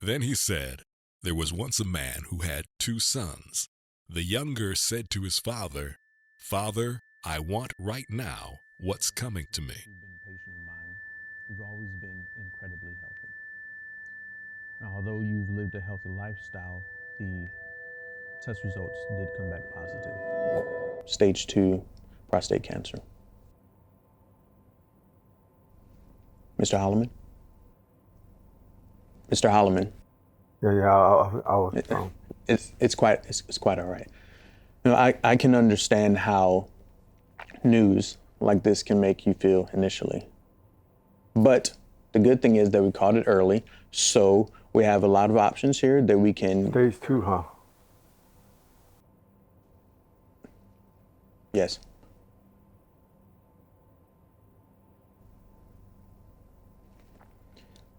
Then he said, There was once a man who had 2 sons. The younger said to his father, Father, I want right now what's coming to me. You've been patient of mine. You've always been incredibly healthy. Now, although you've lived a healthy lifestyle, the test results did come back positive. Stage 2 prostate cancer. Mr. Holliman? Mr. Holliman? I was. It's quite all right. You know, I can understand how news like this can make you feel initially. But the good thing is that we caught it early, so we have a lot of options here that we can... Stage 2, huh? Yes.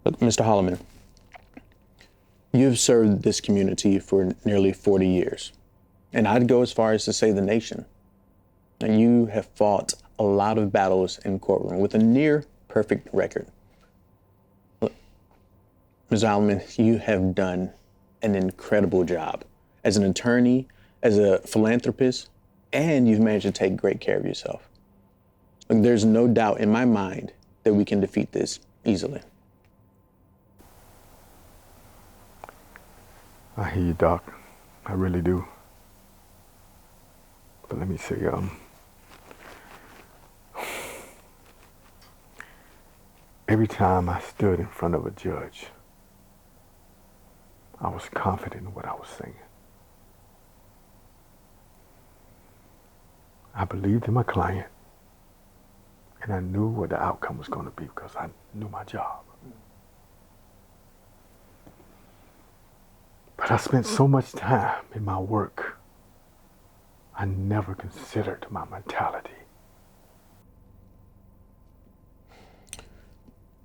Look, Mr. Holliman, you've served this community for nearly 40 years, and I'd go as far as to say the nation. And you have fought a lot of battles in courtroom with a near perfect record. Look, Mr. Holliman, you have done an incredible job as an attorney, as a philanthropist, and you've managed to take great care of yourself. Look, there's no doubt in my mind that we can defeat this easily. I hear you, Doc. I really do. But let me see, every time I stood in front of a judge, I was confident in what I was saying. I believed in my client, and I knew what the outcome was going to be because I knew my job. But I spent so much time in my work, I never considered my mentality.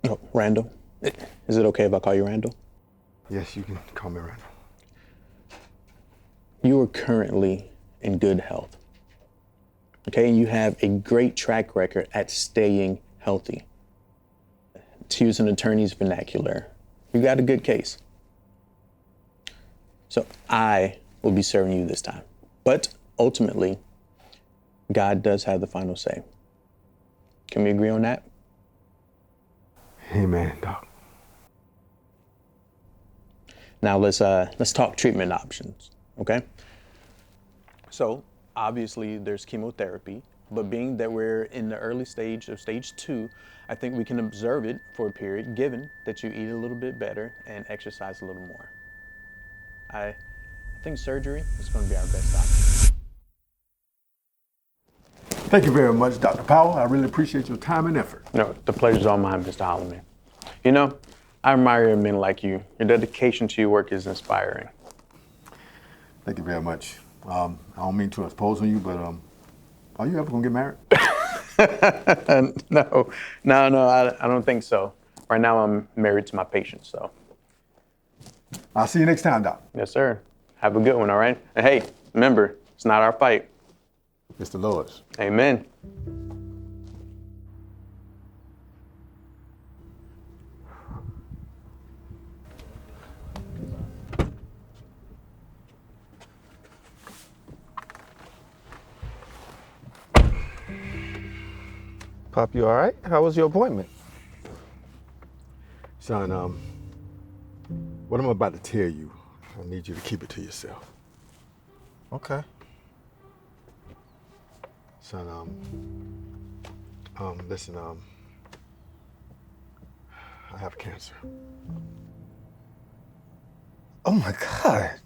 Oh, Randal, is it okay if I call you Randal? Yes, you can call me Randal. You are currently in good health. Okay, and you have a great track record at staying healthy. To use an attorney's vernacular, you got a good case. So I will be serving you this time. But ultimately, God does have the final say. Can we agree on that? Amen, Doc. Now let's talk treatment options, okay? So obviously there's chemotherapy, but being that we're in the early stage of stage 2, I think we can observe it for a period, given that you eat a little bit better and exercise a little more. I think surgery is going to be our best option. Thank you very much, Dr. Powell. I really appreciate your time and effort. No, the pleasure's all mine, Mr. Holliman. You know, I admire men like you. Your dedication to your work is inspiring. Thank you very much. I don't mean to impose on you, but are you ever going to get married? No, I don't think so. Right now I'm married to my patient, so. I'll see you next time, Doc. Yes, sir. Have a good one, all right? And hey, remember, it's not our fight. It's the Lord's. Amen. Pop, you all right? How was your appointment? Son, what I'm about to tell you, I need you to keep it to yourself. Okay. Son, listen, I have cancer. Oh my God.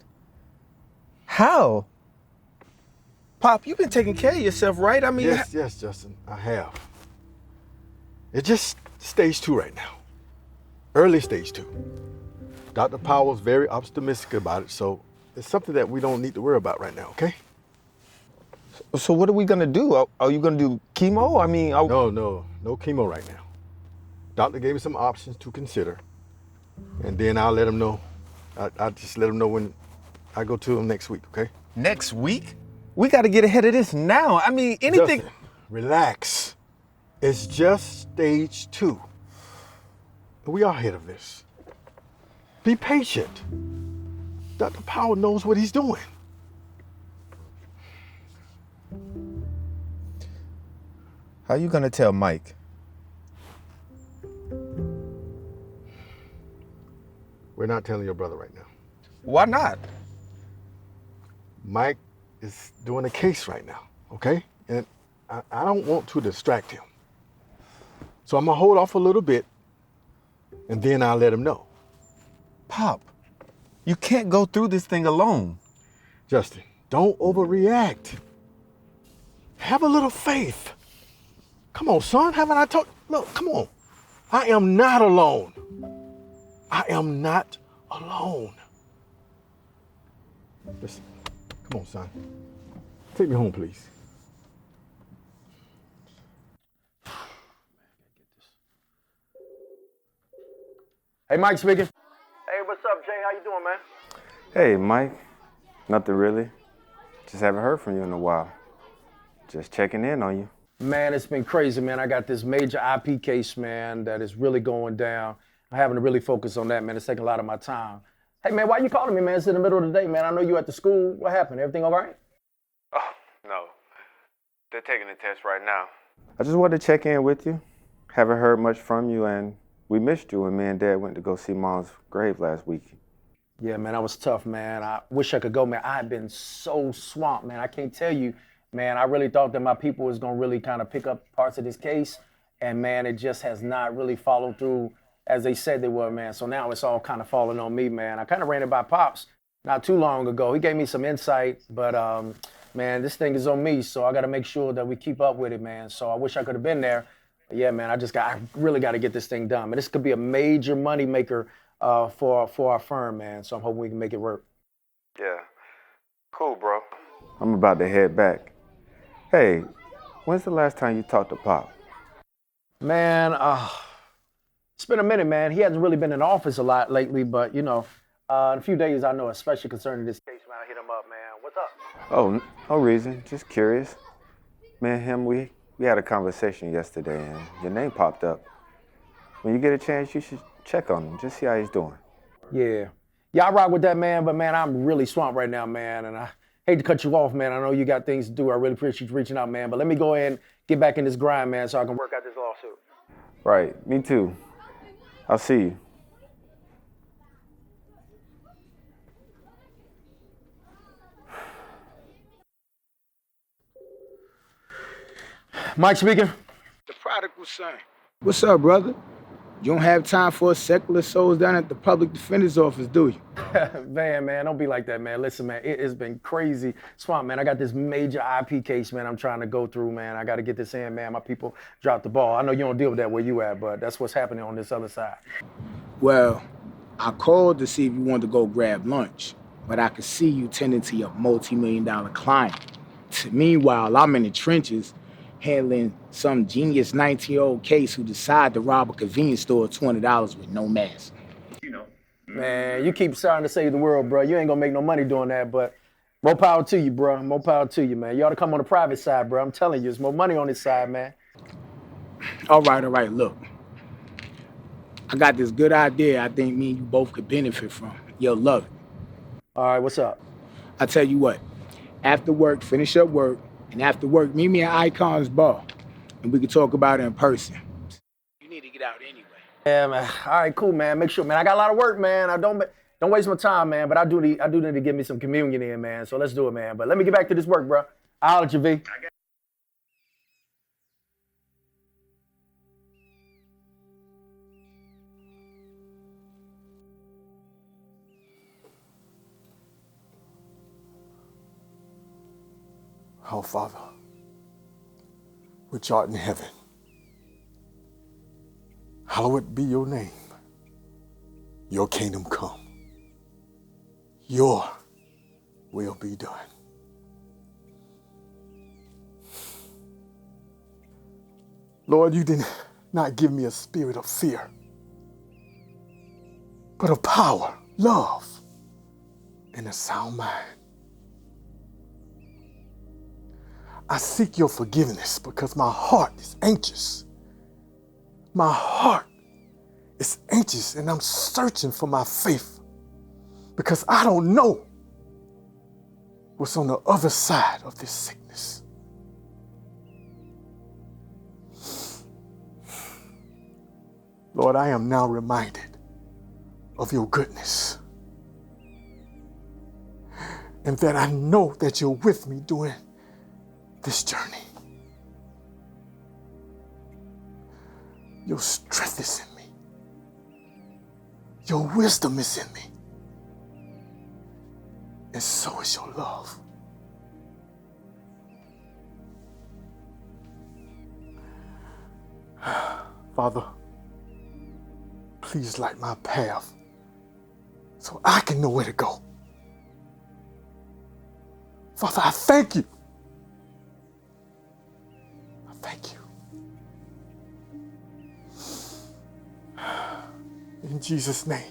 How? Pop, you've been taking care of yourself, right? I mean, Yes, Justin, I have. It's just stage 2 right now. Early stage 2. Dr. Powell's very optimistic about it, so it's something that we don't need to worry about right now, okay? So what are we gonna do? Are you gonna do chemo? I mean, No chemo right now. Doctor gave me some options to consider, and then I'll let him know. I'll just let him know when I go to him next week, okay? next week? We gotta get ahead of this now. I mean, anything. Justin, relax. It's just stage 2. We are ahead of this. Be patient. Dr. Powell knows what he's doing. How you gonna tell Mike? We're not telling your brother right now. Why not? Mike is doing a case right now, okay? And I don't want to distract him. So I'm gonna hold off a little bit and then I'll let him know. Pop, you can't go through this thing alone. Justin, don't overreact. Have a little faith. Come on, son, haven't I told? Look, come on. I am not alone. I am not alone. Listen, come on, son. Take me home, please. Hey, Mike speaking. Hey, what's up, Jay? How you doing, man? Hey, Mike. Nothing really. Just haven't heard from you in a while. Just checking in on you. Man, it's been crazy, man. I got this major IP case, man, that is really going down. I'm having to really focus on that, man. It's taking a lot of my time. Hey, man, why you calling me, man? It's in the middle of the day, man. I know you at the school. What happened? Everything all right? Oh, no. They're taking the test right now. I just wanted to check in with you. Haven't heard much from you, and we missed you when me and Dad went to go see Mom's grave last week. Yeah, man, that was tough, man. I wish I could go, man. I've been so swamped, man. I can't tell you, man. I really thought that my people was going to really kind of pick up parts of this case, and, man, it just has not really followed through as they said they would, man. So now it's all kind of falling on me, man. I kind of ran it by Pops not too long ago. He gave me some insight, but, man, this thing is on me, so I got to make sure that we keep up with it, man. So I wish I could have been there. But yeah, man, I really got to get this thing done. Man, this could be a major money maker for our firm, man. So I'm hoping we can make it work. Yeah. Cool, bro. I'm about to head back. Hey, when's the last time you talked to Pop? Man, it's been a minute, man. He hasn't really been in the office a lot lately, but, in a few days, I know, especially concerning this case, man, I hit him up, man. What's up? Oh, no reason. Just curious. Me and him, we had a conversation yesterday, and your name popped up. When you get a chance, you should check on him, just see how he's doing. Yeah. Yeah, I rock with that, man, but, man, I'm really swamped right now, man, and I hate to cut you off, man. I know you got things to do. I really appreciate you reaching out, man, but let me go ahead and get back in this grind, man, so I can work out this lawsuit. Right, me too. I'll see you. Mike speaking. The prodigal son. What's up, brother? You don't have time for us secular souls down at the public defender's office, do you? Man, don't be like that, man. Listen, man, it has been crazy. Swamp, man, I got this major IP case, man, I'm trying to go through, man. I got to get this in, man. My people dropped the ball. I know you don't deal with that where you at, but that's what's happening on this other side. Well, I called to see if you wanted to go grab lunch, but I could see you tending to your multi-million-dollar client. Meanwhile, I'm in the trenches handling some genius 19-year-old case who decided to rob a convenience store of $20 with no mask. Man, you keep starting to save the world, bro. You ain't gonna make no money doing that, but more power to you, bro. More power to you, man. You ought to come on the private side, bro. I'm telling you, there's more money on this side, man. All right, look. I got this good idea I think me and you both could benefit from. You'll love it. All right, what's up? I tell you what, after work, finish up work, and after work, meet me at Icon's bar, and we can talk about it in person. You need to get out anyway. Yeah, man. All right, cool, man. Make sure, man. I got a lot of work, man. Don't waste my time, man. But I do need to get me some communion in, man. So let's do it, man. But let me get back to this work, bro. I'll holler at you, V. Our Father, which art in heaven, hallowed be your name. Your kingdom come. Your will be done. Lord, you did not give me a spirit of fear, but of power, love, and a sound mind. I seek your forgiveness because my heart is anxious. My heart is anxious and I'm searching for my faith because I don't know what's on the other side of this sickness. Lord, I am now reminded of your goodness, and that I know that you're with me during this journey. Your strength is in me. Your wisdom is in me. And so is your love. Father, please light my path so I can know where to go. Father, I thank you. I thank you. In Jesus' name.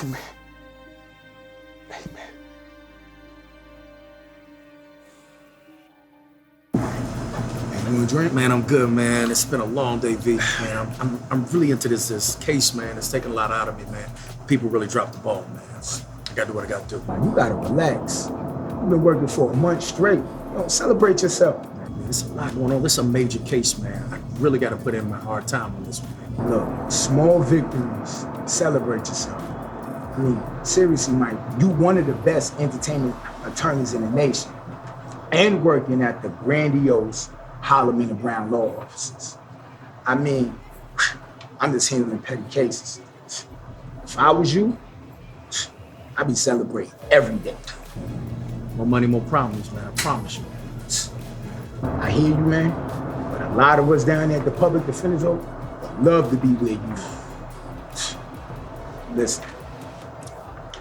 Amen. Amen. You want a drink? Man, I'm good, man. It's been a long day, V. Man, I'm really into this case, man. It's taking a lot out of me, man. People really dropped the ball, man. I gotta do what I gotta do. You gotta relax. You've been working for a month straight. Celebrate yourself. Man, there's a lot going on. This is a major case, man. I really gotta put in my hard time on this one. Look, small victories. Celebrate yourself. I mean, seriously, Mike, you one of the best entertainment attorneys in the nation, and working at the grandiose Holliman and Brown law offices. I mean, I'm just handling petty cases. If I was you, I'd be celebrating every day. More money, more problems, man. I promise you. I hear you, man, but a lot of us down there at the public defender's office would love to be where you are. Listen,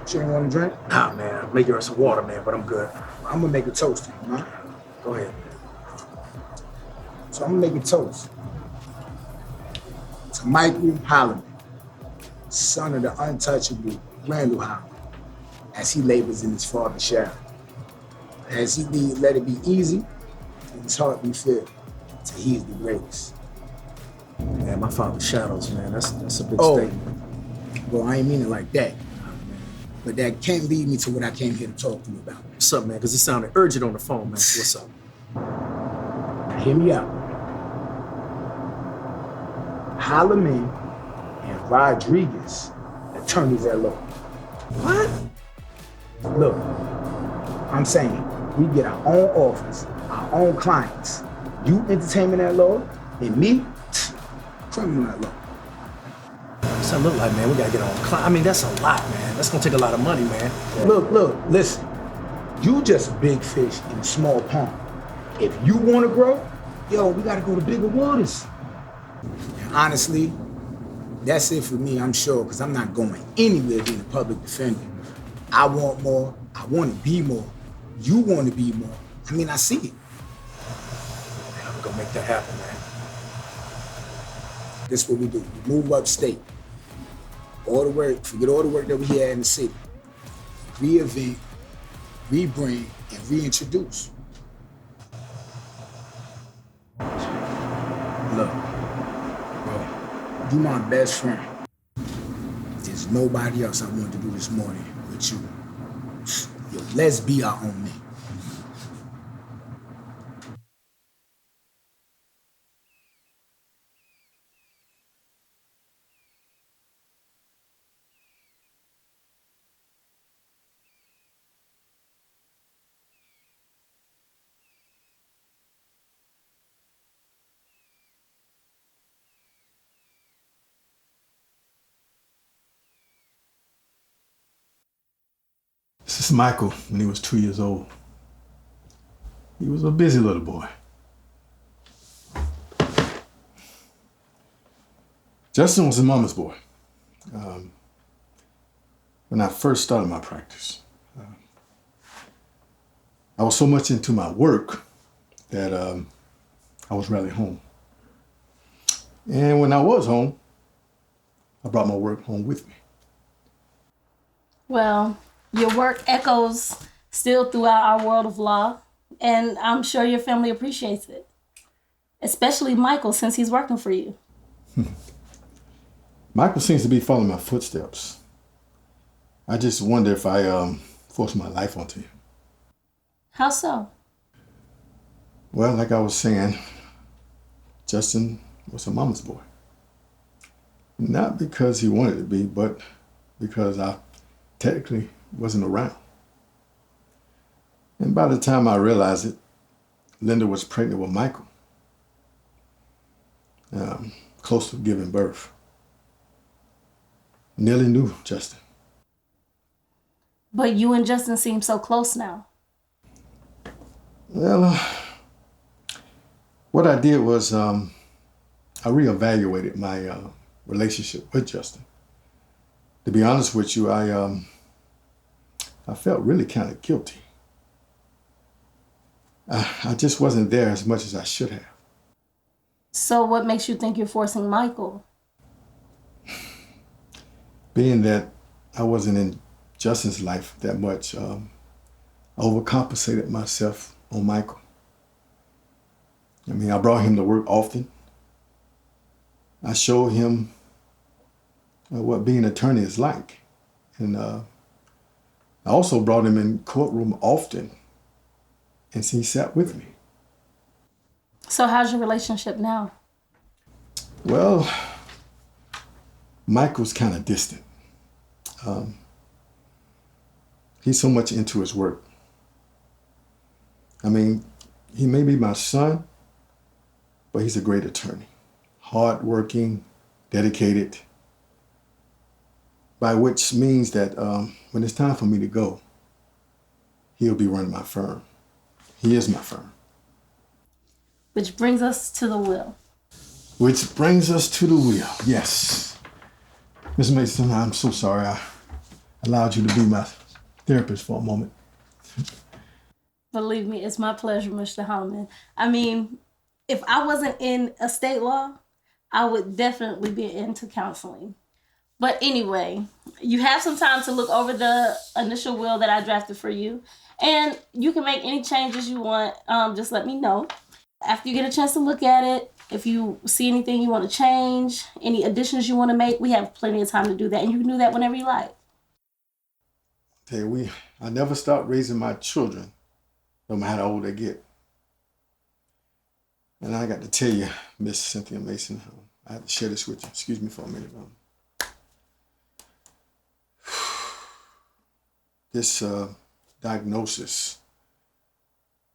you ain't want to drink? Nah, man. Make her some water, man, but I'm good. I'm gonna make a toast to you, man. Go ahead. So I'm gonna make a toast to Michael Holliman, son of the untouchable Randal Holliman, as he labors in his father's shadow. As he let it be easy, and his heart be filled, till he is the greatest. Man, my father's shadows, man. That's a big statement. Well, I ain't mean it like that. But that can't lead me to what I came here to talk to you about. What's up, man? Because it sounded urgent on the phone, man. What's up? Now, hear me out. Holliman and Rodriguez, attorneys at law. What? Look, I'm saying we get our own office, our own clients. You entertainment at law, and me, criminal at law. What's that look like, man? We gotta get on client. I mean, that's a lot, man. That's gonna take a lot of money, man. Look, listen. You just a big fish in a small pond. If you wanna grow, yo, we gotta go to bigger waters. And honestly, that's it for me, I'm sure, because I'm not going anywhere being a public defender. I want more. I want to be more. You want to be more. I mean, I see it. Man, I'm gonna make that happen, man. This is what we do. We move upstate. All the work, forget all the work that we had in the city. Reinvent, rebrand, and reintroduce. Look, bro, you my best friend. There's nobody else I want to do this morning with you. Yo, let's be our own man. This is Michael when he was 2 years old. He was a busy little boy. Justin was his mama's boy. When I first started my practice, I was so much into my work that I was rarely home. And when I was home, I brought my work home with me. Well, your work echoes still throughout our world of law, and I'm sure your family appreciates it. Especially Michael, since he's working for you. Michael seems to be following my footsteps. I just wonder if I forced my life onto him. How so? Well, like I was saying, Justin was a mama's boy. Not because he wanted to be, but because I technically wasn't around. And by the time I realized it, Linda was pregnant with Michael, close to giving birth. Nearly knew Justin. But you and Justin seem so close now. Well, what I did was I reevaluated my relationship with Justin. To be honest with you, I felt really kind of guilty. I just wasn't there as much as I should have. So what makes you think you're forcing Michael? Being that I wasn't in Justin's life that much, I overcompensated myself on Michael. I mean, I brought him to work often. I showed him what being an attorney is like. And I also brought him in courtroom often. And he sat with me. So how's your relationship now? Well, Michael's kind of distant. He's so much into his work. I mean, he may be my son, but he's a great attorney. Hardworking, dedicated. By which means that when it's time for me to go, he'll be running my firm. He is my firm. Which brings us to the will. Which brings us to the will, yes. Ms. Mason, I'm so sorry I allowed you to be my therapist for a moment. Believe me, it's my pleasure, Mr. Holliman. I mean, if I wasn't in estate law, I would definitely be into counseling. But anyway, you have some time to look over the initial will that I drafted for you. And you can make any changes you want. Just let me know. After you get a chance to look at it, if you see anything you want to change, any additions you want to make, we have plenty of time to do that. And you can do that whenever you like. Hey, I never stopped raising my children, no matter how old they get. And I got to tell you, Miss Cynthia Mason, I have to share this with you. Excuse me for a minute. This diagnosis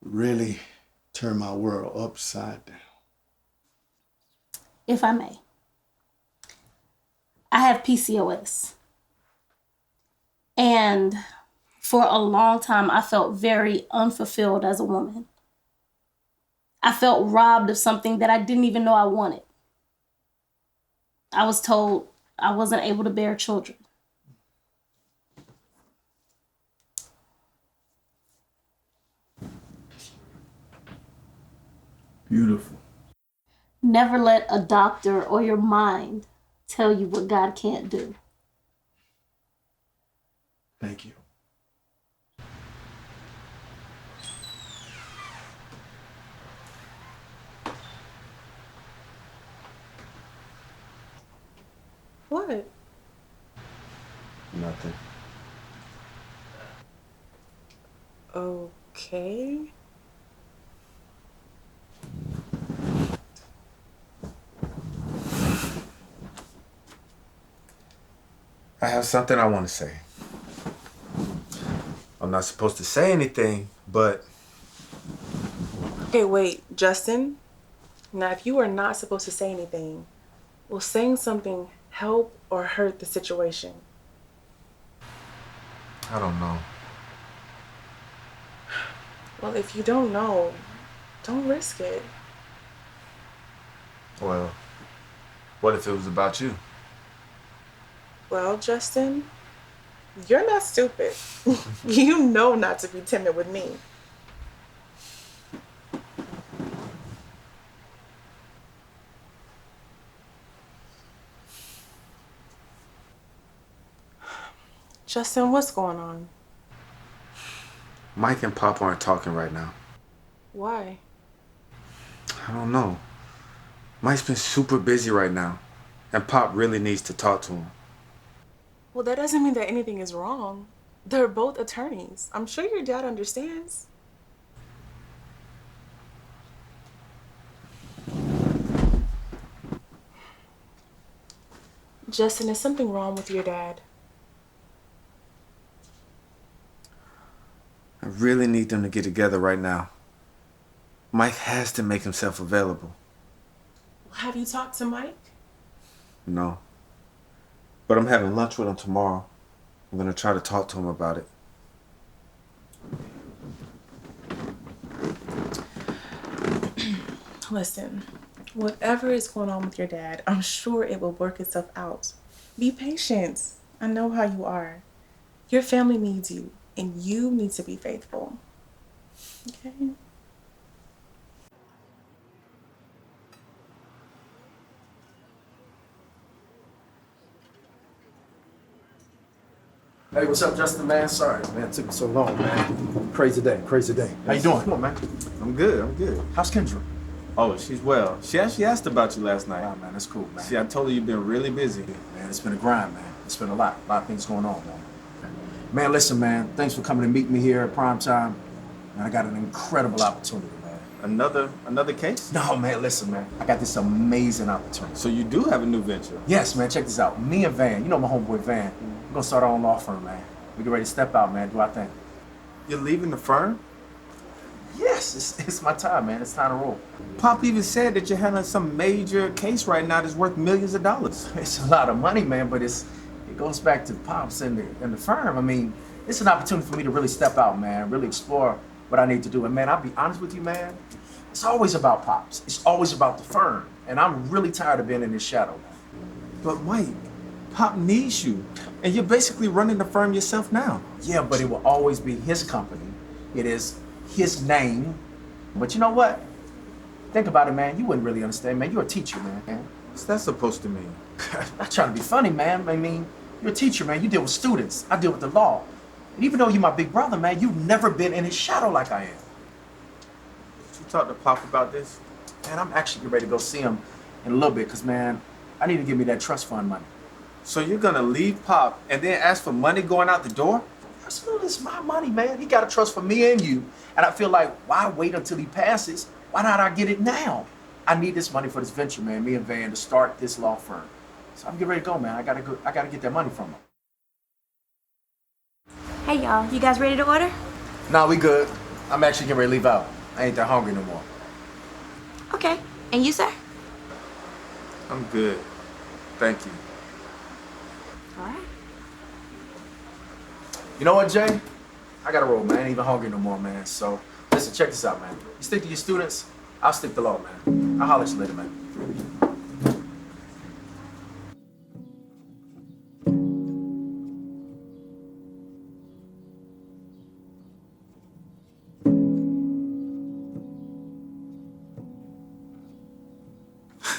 really turned my world upside down. If I may, I have PCOS. And for a long time, I felt very unfulfilled as a woman. I felt robbed of something that I didn't even know I wanted. I was told I wasn't able to bear children. Beautiful. Never let a doctor or your mind tell you what God can't do. Thank you. What? Nothing. Okay. I have something I want to say. I'm not supposed to say anything, but... Okay, wait, Justin. Now, if you are not supposed to say anything, will saying something help or hurt the situation? I don't know. Well, if you don't know, don't risk it. Well, what if it was about you? Well, Justin, you're not stupid. You know not to be timid with me. Justin, what's going on? Mike and Pop aren't talking right now. Why? I don't know. Mike's been super busy right now. And Pop really needs to talk to him. Well, that doesn't mean that anything is wrong. They're both attorneys. I'm sure your dad understands. Justin, is something wrong with your dad? I really need them to get together right now. Mike has to make himself available. Have you talked to Mike? No. But I'm having lunch with him tomorrow. I'm gonna try to talk to him about it. Listen, whatever is going on with your dad, I'm sure it will work itself out. Be patient. I know how you are. Your family needs you, and you need to be faithful. Okay? Hey, what's up, Justin, man? Sorry, man, it took me so long, man. Crazy day, crazy day. How you doing? Come on, man. I'm good. How's Kendra? Oh, she's well. She actually asked about you last night. Wow, man, that's cool, man. See, I told her you've been really busy. Man, it's been a grind, man. It's been a lot of things going on, man. Man, listen, man, thanks for coming to meet me here at prime time. Man, I got an incredible opportunity, man. Another case? No, man, listen, man. I got this amazing opportunity. So you do have a new venture? Yes, man, check this out. Me and Van, you know my homeboy Van, we're gonna start our own law firm, man. We get ready to step out, man, do our thing. You're leaving the firm? Yes, it's my time, man. It's time to roll. Pop even said that you're handling some major case right now that's worth millions of dollars. It's a lot of money, man, but it goes back to Pops and the firm. I mean, it's an opportunity for me to really step out, man, really explore what I need to do. And man, I'll be honest with you, man, it's always about Pops. It's always about the firm. And I'm really tired of being in his shadow, man. But Mike, Pop needs you. And you're basically running the firm yourself now. Yeah, but it will always be his company. It is his name. But you know what? Think about it, man. You wouldn't really understand, man. You're a teacher, man. What's that supposed to mean? I'm not trying to be funny, man. I mean, you're a teacher, man. You deal with students. I deal with the law. And even though you're my big brother, man, you've never been in his shadow like I am. Did you talk to Pop about this? Man, I'm actually getting ready to go see him in a little bit because, man, I need to give me that trust fund money. So you're gonna leave Pop and then ask for money going out the door? Personally, it's my money, man. He got a trust for me and you. And I feel like, why wait until he passes? Why not I get it now? I need this money for this venture, man, me and Van, to start this law firm. So I'm getting ready to go, man. I gotta get that money from him. Hey, y'all. You guys ready to order? Nah, we good. I'm actually getting ready to leave out. I ain't that hungry no more. Okay. And you, sir? I'm good. Thank you. All right. You know what, Jaye? I gotta roll, man. I ain't even hungry no more, man. So, listen, check this out, man. You stick to your students, I'll stick to law, man. I'll holler at you later, man.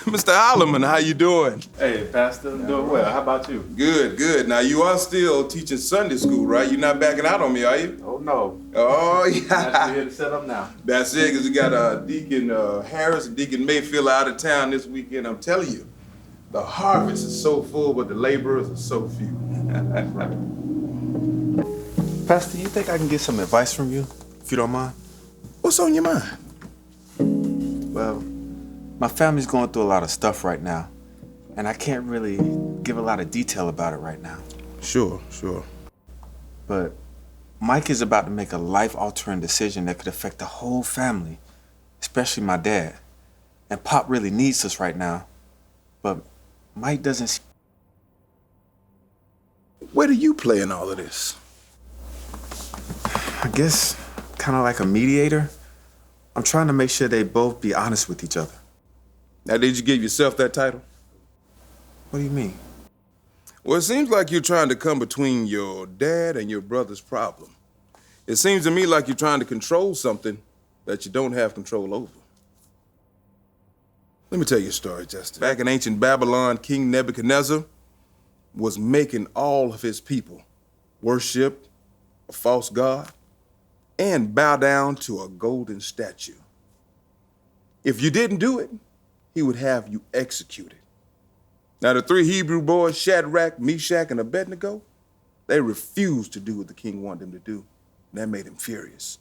Mr. Holliman, how you doing? Hey, Pastor, I'm doing well. How about you? Good, good. Now, you are still teaching Sunday school, right? You're not backing out on me, are you? Oh, no. Oh, I'm yeah. actually here to set up now. That's it, because we got Deacon Harris and Deacon Mayfield out of town this weekend. I'm telling you, the harvest is so full, but the laborers are so few. Pastor, you think I can get some advice from you, if you don't mind? What's on your mind? Well, my family's going through a lot of stuff right now, and I can't really give a lot of detail about it right now. Sure. But Mike is about to make a life-altering decision that could affect the whole family, especially my dad. And Pop really needs us right now, but Mike doesn't. Where do you play in all of this? I guess kind of like a mediator. I'm trying to make sure they both be honest with each other. Now, did you give yourself that title? What do you mean? Well, it seems like you're trying to come between your dad and your brother's problem. It seems to me like you're trying to control something that you don't have control over. Let me tell you a story, Destin. Back in ancient Babylon, King Nebuchadnezzar was making all of his people worship a false god and bow down to a golden statue. If you didn't do it, he would have you executed. Now, the 3 Hebrew boys, Shadrach, Meshach, and Abednego, they refused to do what the king wanted them to do. And that made him furious.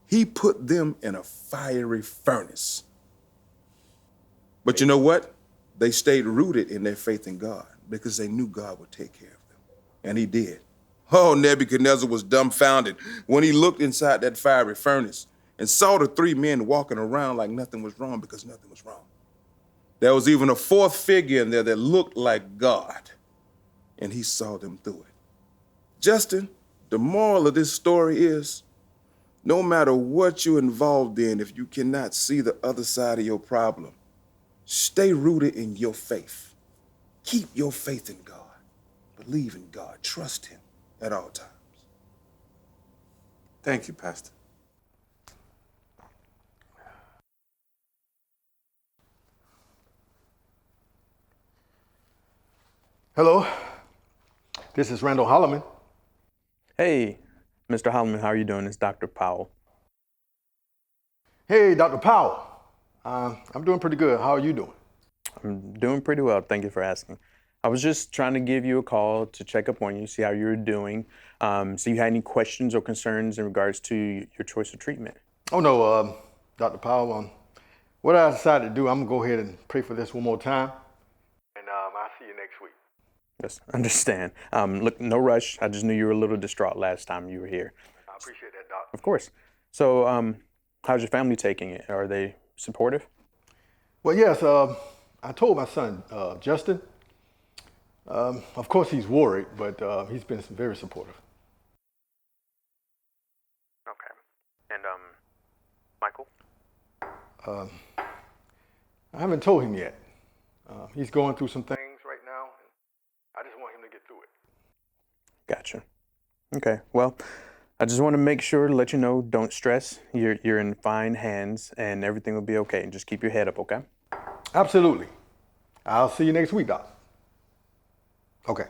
He put them in a fiery furnace. But you know what? They stayed rooted in their faith in God because they knew God would take care of them. And he did. Oh, Nebuchadnezzar was dumbfounded when he looked inside that fiery furnace and saw the 3 men walking around like nothing was wrong because nothing was wrong. There was even a 4th figure in there that looked like God, and he saw them through it. Justin, the moral of this story is, no matter what you're involved in, if you cannot see the other side of your problem, stay rooted in your faith. Keep your faith in God. Believe in God. Trust him at all times. Thank you, Pastor. Hello, this is Randal Holliman. Hey, Mr. Holliman, how are you doing? It's Dr. Powell. Hey, Dr. Powell. I'm doing pretty good. How are you doing? I'm doing pretty well. Thank you for asking. I was just trying to give you a call to check up on you, see how you're doing. So you had any questions or concerns in regards to your choice of treatment? Oh, no, Dr. Powell. What I decided to do, I'm going to go ahead and pray for this one more time. And I'll see you next week. Yes, understand. Look, no rush. I just knew you were a little distraught last time you were here. I appreciate that, Doc. Of course. So how's your family taking it? Are they supportive? Well, yes, I told my son, Justin. Of course, he's worried, but he's been very supportive. Okay. And Michael? I haven't told him yet. He's going through some things right now, and I just want him to get through it. Gotcha. Okay. Well, I just want to make sure to let you know, don't stress. You're in fine hands, and everything will be okay. And just keep your head up, okay? Absolutely. I'll see you next week, Doc. Okay.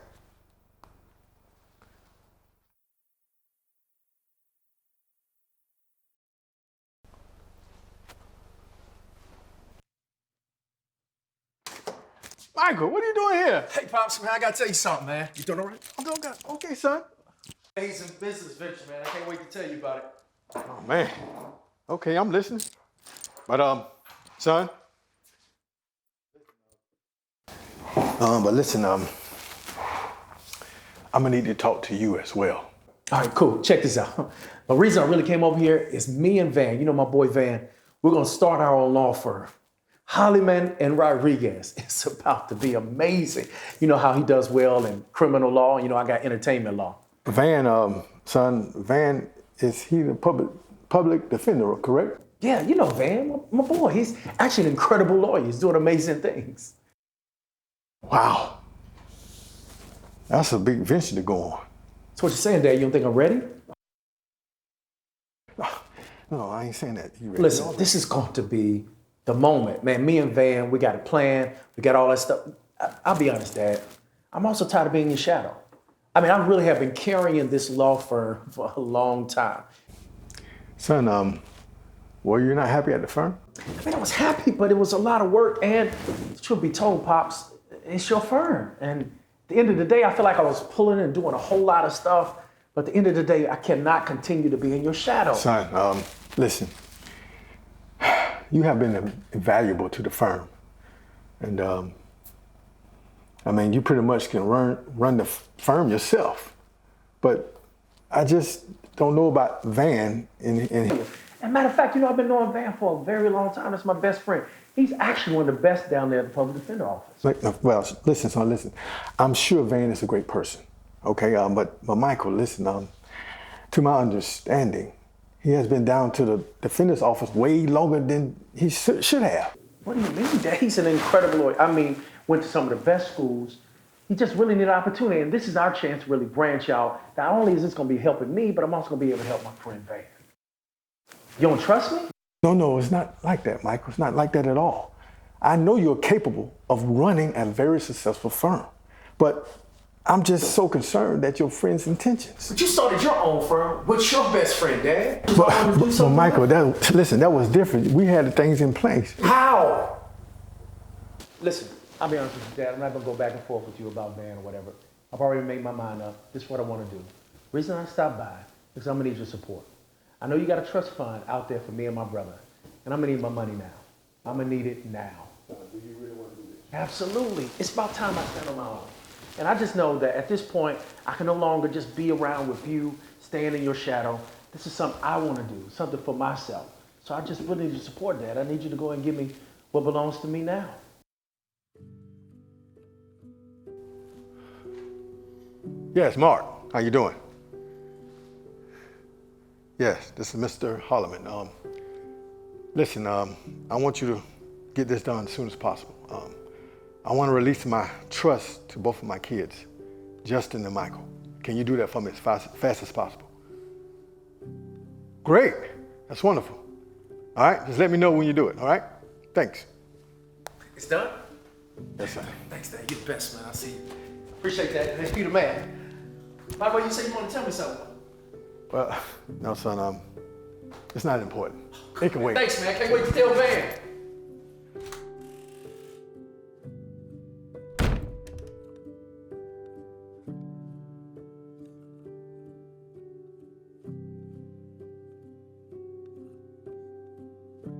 Michael, what are you doing here? Hey, Pops, man, I gotta tell you something, man. You doing all right? I'm doing good. Okay, son. He's in business venture, man. I can't wait to tell you about it. Oh, man. Okay, I'm listening. But, son. But listen, I'm gonna need to talk to you as well. All right, cool. Check this out. The reason I really came over here is me and Van, you know my boy Van, we're gonna start our own law firm. Holliman and Rodriguez. It's about to be amazing. You know how he does well in criminal law. You know, I got entertainment law. Van, son, Van, is he the public defender, correct? Yeah, you know Van, my boy. He's actually an incredible lawyer. He's doing amazing things. Wow. That's a big venture to go on. So what you saying, Dad? You don't think I'm ready? No, I ain't saying that. You ready? Listen, this is going to be the moment. Man, me and Van, we got a plan. We got all that stuff. I'll be honest, Dad. I'm also tired of being in your shadow. I mean, I really have been carrying this law firm for a long time. Son, were you not happy at the firm? I mean, I was happy, but it was a lot of work. And truth be told, Pops, it's your firm. And at the end of the day, I feel like I was pulling and doing a whole lot of stuff. But at the end of the day, I cannot continue to be in your shadow. Son, listen. You have been invaluable to the firm. And, I mean, you pretty much can run the firm yourself. But I just don't know about Van. As a matter of fact, you know, I've been knowing Van for a very long time. That's my best friend. He's actually one of the best down there at the public defender office. Well, listen, son, listen. I'm sure Van is a great person, okay? But Michael, listen, to my understanding, he has been down to the defender's office way longer than he should have. What do you mean, Dad? He's an incredible lawyer. I mean, went to some of the best schools. He just really needed an opportunity, and this is our chance to really branch out. Not only is this going to be helping me, but I'm also going to be able to help my friend Van. You don't trust me? No, it's not like that, Michael. It's not like that at all. I know you're capable of running a very successful firm, but I'm just so concerned that your friend's intentions. But you started your own firm with your best friend, Dad. But Michael, that was different. We had the things in place. How? Listen, I'll be honest with you, Dad. I'm not gonna go back and forth with you about Van or whatever. I've already made my mind up. This is what I want to do. The reason I stopped by is I'm gonna need your support. I know you got a trust fund out there for me and my brother, and I'm gonna need my money now. I'm gonna need it now. Do you really want to do this? Absolutely. It's about time I stand on my own. And I just know that at this point, I can no longer just be around with you, staying in your shadow. This is something I want to do, something for myself. So I just really need your support, Dad. I need you to go and give me what belongs to me now. Yes, Mark. How you doing? Yes, this is Mr. Holliman. Listen, I want you to get this done as soon as possible. I want to release my trust to both of my kids, Justin and Michael. Can you do that for me as fast as possible? Great. That's wonderful. All right, just let me know when you do it, all right? Thanks. It's done? Yes, sir. Thanks, Dad. You're the best, man. I see you. Appreciate that. Thanks, Peter, man. By the way, you said you want to tell me something. Well, no, son, it's not important. It can wait. Thanks, man. I can't wait to tell Van.